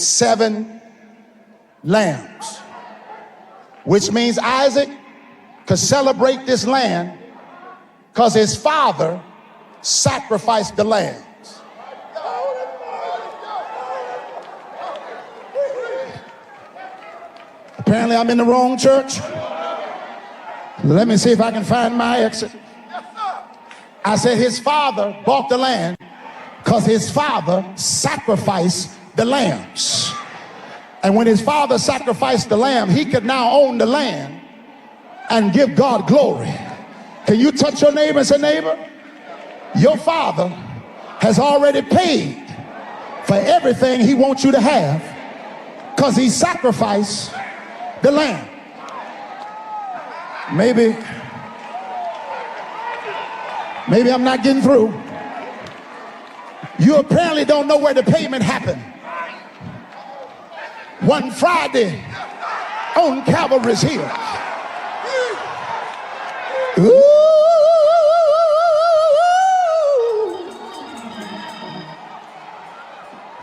7 lambs, which means Isaac could celebrate this land because his father sacrificed the lambs. Apparently I'm in the wrong church. Let me see if I can find my exit. I said his father bought the land because his father sacrificed the lambs. And when his father sacrificed the lamb, he could now own the land and give God glory. Can you touch your neighbor and say, neighbor, your father has already paid for everything he wants you to have because he sacrificed the lamb. Maybe I'm not getting through. You apparently don't know where the payment happened. One Friday on Calvary's hill. Ooh.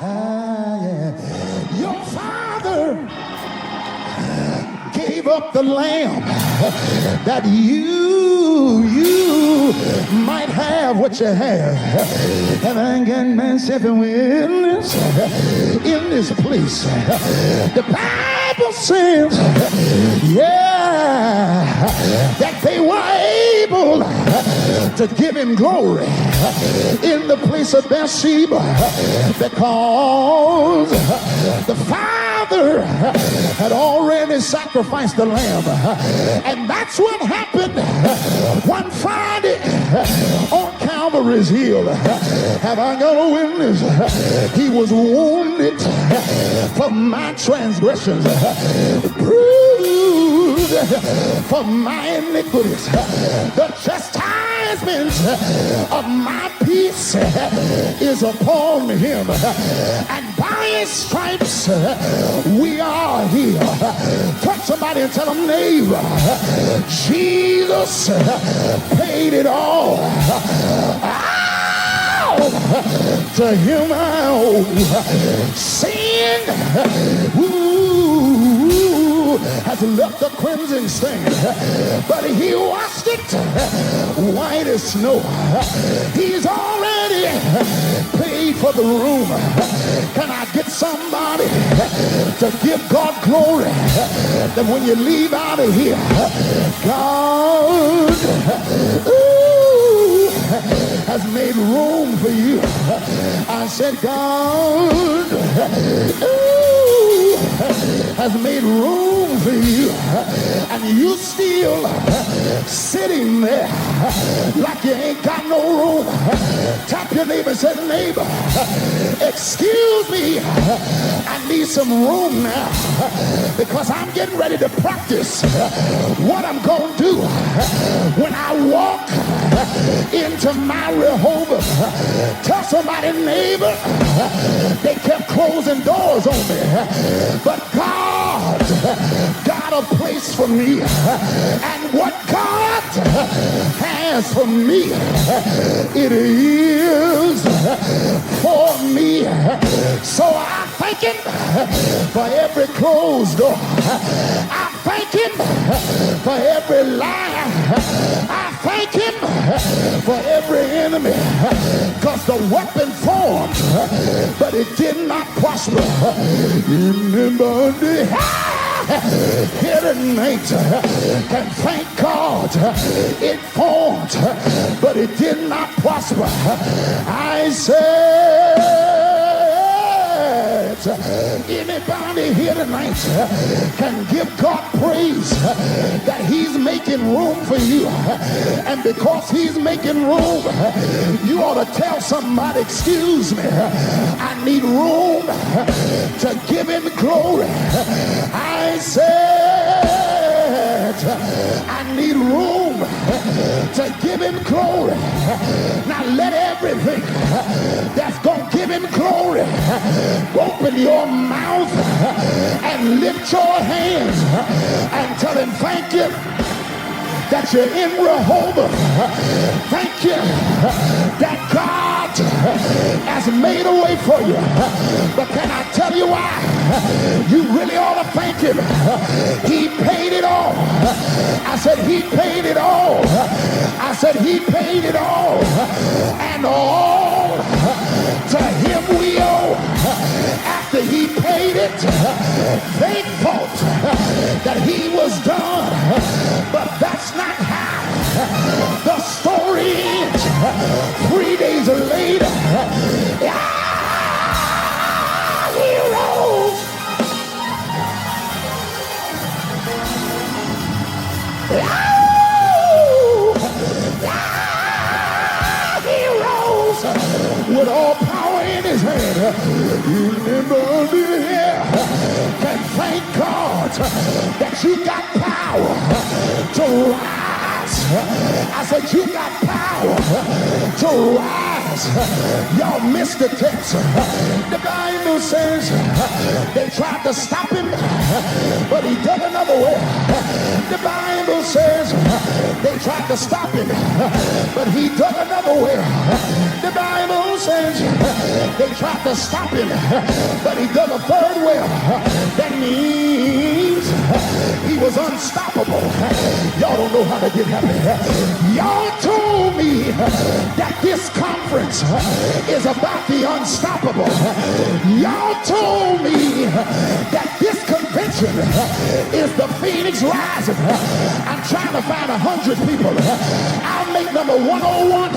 Yeah. Your father gave up the lamb that you might have what you have. And I got myself a witness in this place. The Bible says, yeah, that they were able to give him glory in the place of Bathsheba because the father had already sacrificed the lamb. And that's what happened one Friday on Calvary's hill. Have I got a witness? He was wounded for my transgressions, bruised for my iniquities. The chastisement of my peace is upon him, and by his stripes we are healed. Touch somebody and tell them, neighbor, Jesus paid it all. To him I owe. Sin has left a crimson stain, but he washed it white as snow. He's already paid for the room. Can I get somebody to give God glory? That when you leave out of here, God has made room for you. I said, God has made room for you, and you still sitting there like you ain't got no room. Tap your neighbor and say, neighbor, excuse me, I need some room now because I'm getting ready to practice what I'm going to do when I walk into my Rehoboth. Tell somebody, neighbor, they kept closing doors on me, but God got a place for me, and what God has for me, it is for me. So I thank him for every closed door. I thank him for every lie. I thank him for every enemy, because the weapon formed, but it did not prosper. Anybody here tonight can thank God. It formed, but it did not prosper. I said, anybody here tonight can give God praise that he's making room for you, and because he's making room, you ought to tell somebody, excuse me, I need room to give him glory. I said I need room to give him glory. Now let everything that's gonna give him glory open your mouth and lift your hands and tell him thank you that you're in Rehoboth. Thank you that God has made a way for you. But can I tell you why? You really ought to thank him. He paid it all. I said he paid it all. I said he paid it all. And all to him we owe. After he paid it, they thought that he was done. But that's not how the story ends. 3 days later, he rose. He rose with all power in his hand. You remember here, can thank God that you got power to rise. I said you got power to rise. Y'all missed the text. The Bible says they tried to stop him, but he dug another way. The Bible says they tried to stop him, but he dug another way. The Bible says they tried to stop him, but he dug a third way. That means he was unstoppable. Y'all don't know how to get happy. Y'all told me that this conference is about the unstoppable. Y'all told me that this convention is the Phoenix Rising. I'm trying to find 100 people. I'll make number 101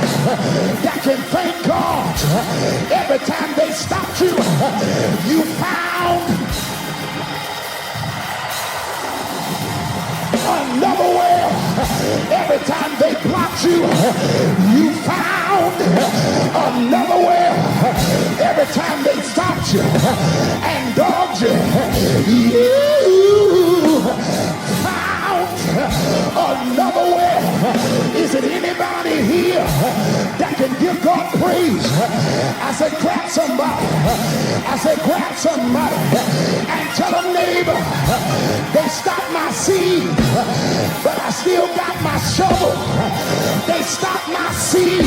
that can thank God every time they stopped you. You found another way. Every time they blocked you, you found another way. Every time they stopped you and dogged you, you found another way. Is it anybody here that can give God praise? I said grab somebody. I said grab somebody and tell them, neighbor, they stopped my seed, but I still got my shovel. They stopped my seed,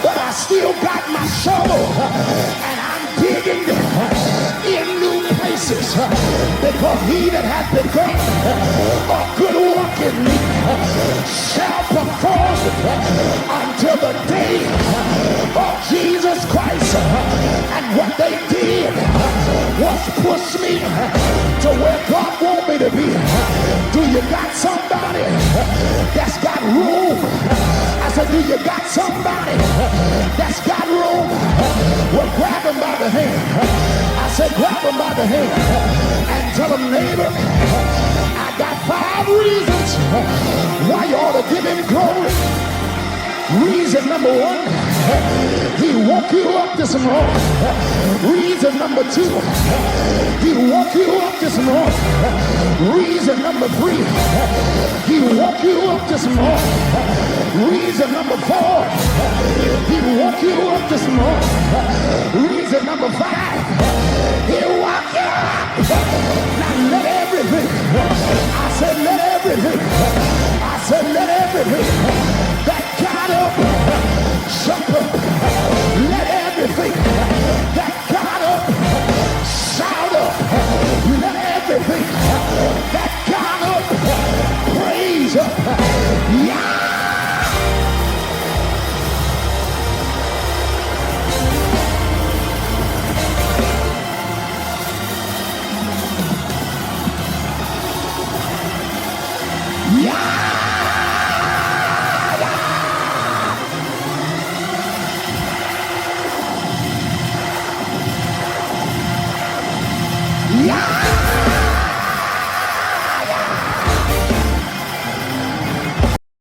but I still got my shovel. And I'm digging in new places, because he that hath begun a good work in me shall perform until the day of Jesus Christ. And what they did was push me to where God wants me to be. Do you got somebody that's got room? I said, do you got somebody that's got room? Well, grab him by the hand. I said, grab him by the hand and tell him, neighbor, I got 5 reasons why you ought to give him glory. Reason number 1, he woke you up this morning. Reason number 2, he woke you up this morning. Reason number 3, he woke you up this morning. Reason number 4, he woke you up this morning. Reason number 5, he woke you up. Now let everything, I said let everything, I said let everything that got up, jump up. Let everything that got up, shout up. Let everything that got up, praise up. Yeah. Yeah!